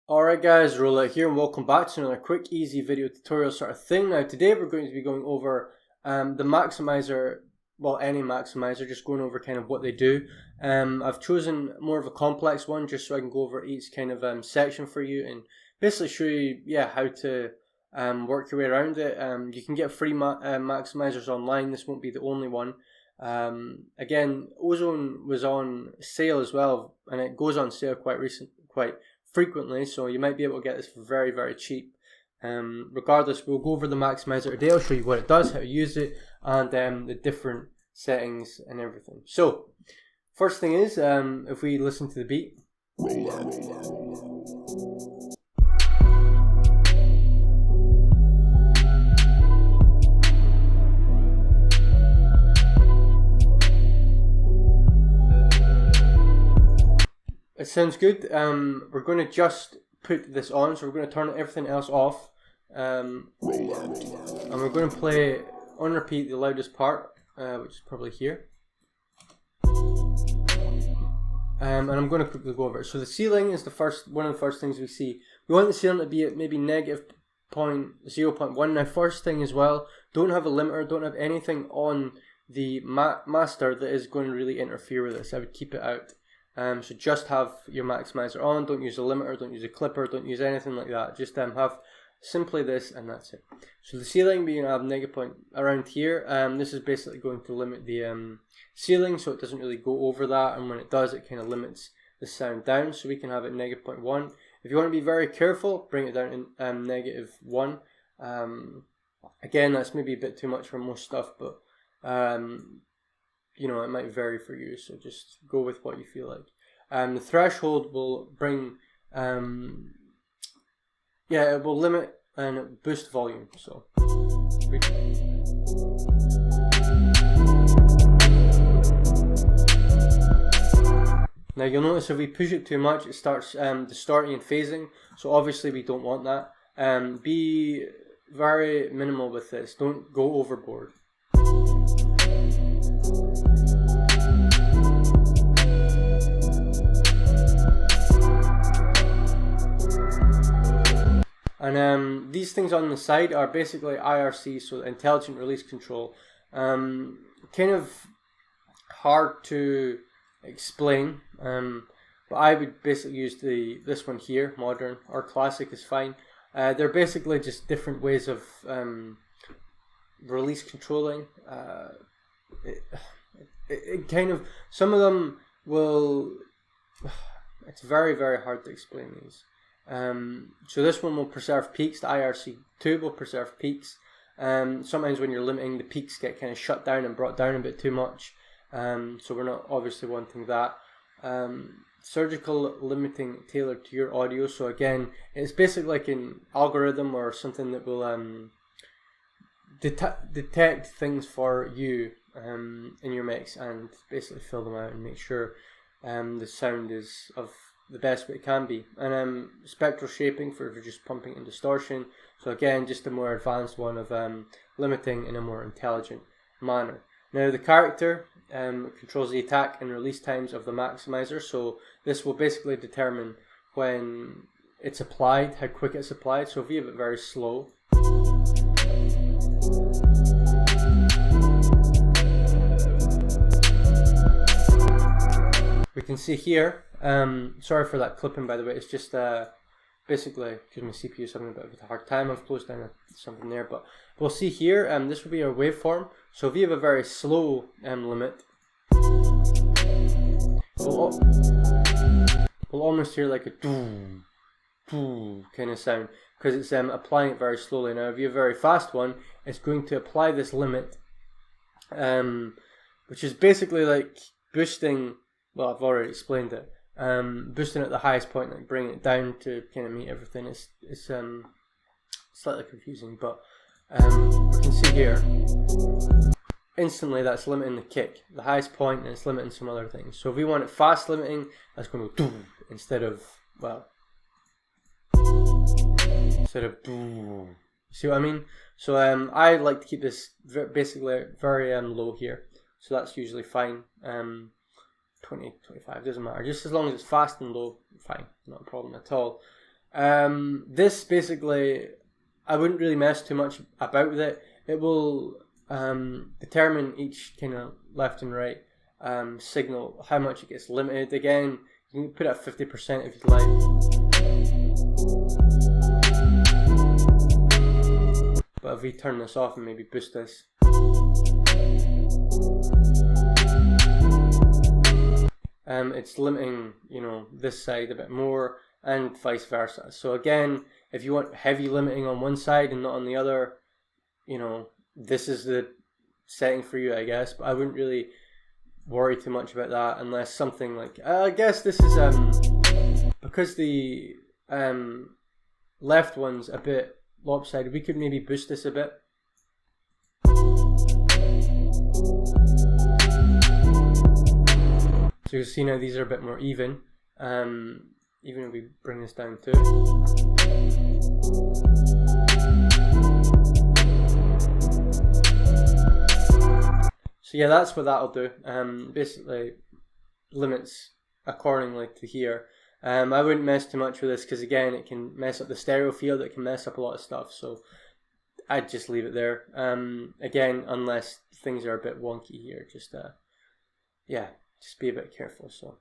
Alright guys, Rxllout here and welcome back to another quick easy video tutorial sort of thing. Now today we're going to be going over the maximizer, well any maximizer, just going over kind of what they do. I've chosen more of a complex one just so I can go over each kind of section for you and basically show you how to work your way around it. You can get free maximizers online. This won't be the only one. Again, Ozone was on sale as well, and it goes on sale quite frequently, so you might be able to get this for very, very cheap. Regardless, we'll go over the maximizer today. I'll show you what it does, how to use it, and the different settings and everything. So, first thing is, if we listen to the beat. It sounds good. We're going to just put this on, so we're going to turn everything else off, and we're going to play on repeat the loudest part, which is probably here, and I'm going to quickly go over it. So the ceiling is one of the first things we see. We want the ceiling to be at maybe negative 0.1. Now first thing as well, don't have a limiter, don't have anything on the master that is going to really interfere with this. I would keep it out. So just have your maximizer on, don't use a limiter, don't use a clipper, don't use anything like that. Just have simply this and that's it. So the ceiling, we're going to have negative point around here. This is basically going to limit the ceiling so it doesn't really go over that, and when it does it kind of limits the sound down, so we can have it negative 0.1. If you want to be very careful, bring it down to negative 1. Again, that's maybe a bit too much for most stuff, but you know, it might vary for you, so just go with what you feel like. The threshold will bring, it will limit and boost volume. So now you'll notice if we push it too much, it starts distorting and phasing. So obviously we don't want that. Be very minimal with this. Don't go overboard. And these things on the side are basically IRC, so intelligent release control. Kind of hard to explain, but I would basically use this one here, modern or classic is fine. They're basically just different ways of release controlling. It kind of, some of them will, it's very, very hard to explain these. So this one will preserve peaks, the IRC2 will preserve peaks. Sometimes when you're limiting, the peaks get kind of shut down and brought down a bit too much, so we're not obviously wanting that. Surgical limiting tailored to your audio, so again it's basically like an algorithm or something that will detect things for you in your mix and basically fill them out and make sure the sound is of the best way it can be. And spectral shaping for just pumping and distortion, so again just a more advanced one of limiting in a more intelligent manner. Now the character controls the attack and release times of the maximizer, so this will basically determine when it's applied, how quick it's applied. So if you have it very slow, we can see here, sorry for that clipping by the way, it's just basically because my CPU is having a bit of a hard time. I've closed down something there, but we'll see here, this will be our waveform. So if you have a very slow limit, we'll almost hear like a doo doo kind of sound, because it's applying it very slowly. Now if you have a very fast one, it's going to apply this limit, which is basically like boosting. Well, I've already explained it. Boosting at the highest point, like bringing it down to kind of meet everything. It's slightly confusing, but we can see here instantly that's limiting the kick, the highest point, and it's limiting some other things. So if we want it fast limiting, that's going to go doo instead of doo. See what I mean? So I like to keep this basically very low here. So that's usually fine. 20, 25, doesn't matter. Just as long as it's fast and low, fine, not a problem at all. This basically, I wouldn't really mess too much about with it. It will determine each kind of left and right signal, how much it gets limited. Again, you can put it at 50% if you'd like. But if we turn this off and maybe boost this, it's limiting, you know, this side a bit more and vice versa. So again, if you want heavy limiting on one side and not on the other, you know, this is the setting for you, I guess. But I wouldn't really worry too much about that unless something like, I guess this is because the left one's a bit lopsided, we could maybe boost this a bit. So you'll see now these are a bit more even, even if we bring this down too. So yeah, that's what that'll do. Basically limits accordingly to here. I wouldn't mess too much with this because again, it can mess up the stereo field, it can mess up a lot of stuff, so I'd just leave it there. Again, unless things are a bit wonky here, just yeah, just be a bit careful. So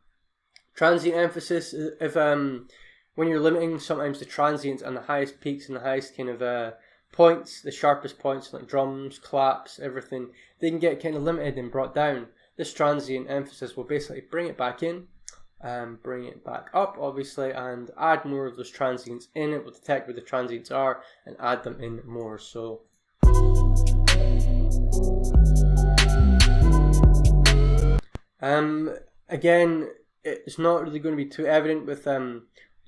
transient emphasis, if when you're limiting, sometimes the transients and the highest peaks and the highest kind of points, the sharpest points like drums, claps, everything, they can get kind of limited and brought down. This transient emphasis will basically bring it back in, bring it back up obviously, and add more of those transients in. It will detect where the transients are and add them in more. So again, it's not really going to be too evident with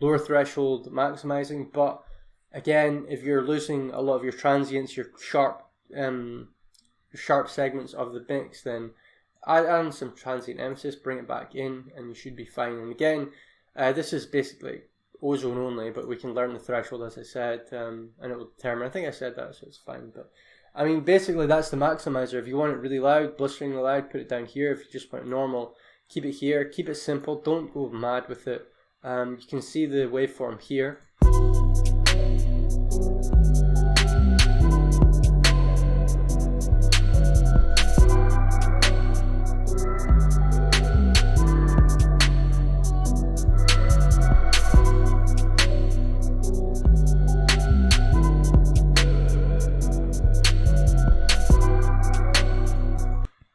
lower threshold maximizing, but again, if you're losing a lot of your transients, your sharp segments of the mix, then add on some transient emphasis, bring it back in, and you should be fine. And again, this is basically ozone only, but we can learn the threshold, as I said, and it will determine. I think I said that, so it's fine. But I mean, basically, that's the maximizer. If you want it really loud, blisteringly loud, put it down here. If you just want it normal, keep it here. Keep it simple. Don't go mad with it. You can see the waveform here.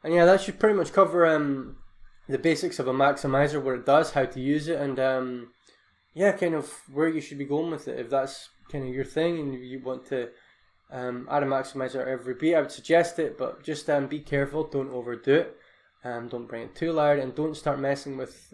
And yeah, that should pretty much cover the basics of a maximizer, what it does, how to use it, and yeah, kind of where you should be going with it. If that's kind of your thing and you want to add a maximizer every beat, I would suggest it, but just be careful, don't overdo it, don't bring it too loud, and don't start messing with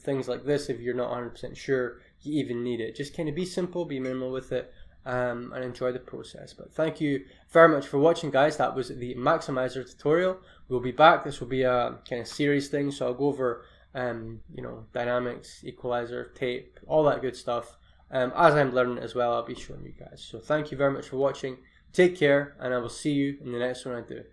things like this if you're not 100% sure you even need it. Just kind of be simple, be minimal with it, and enjoy the process. But thank you very much for watching, guys. That was the maximizer tutorial. We'll be back. This will be a kind of series thing, so I'll go over you know, dynamics, equalizer, tape, all that good stuff. As I'm learning as well, I'll be showing you guys. So thank you very much for watching. Take care, and I will see you in the next one I do.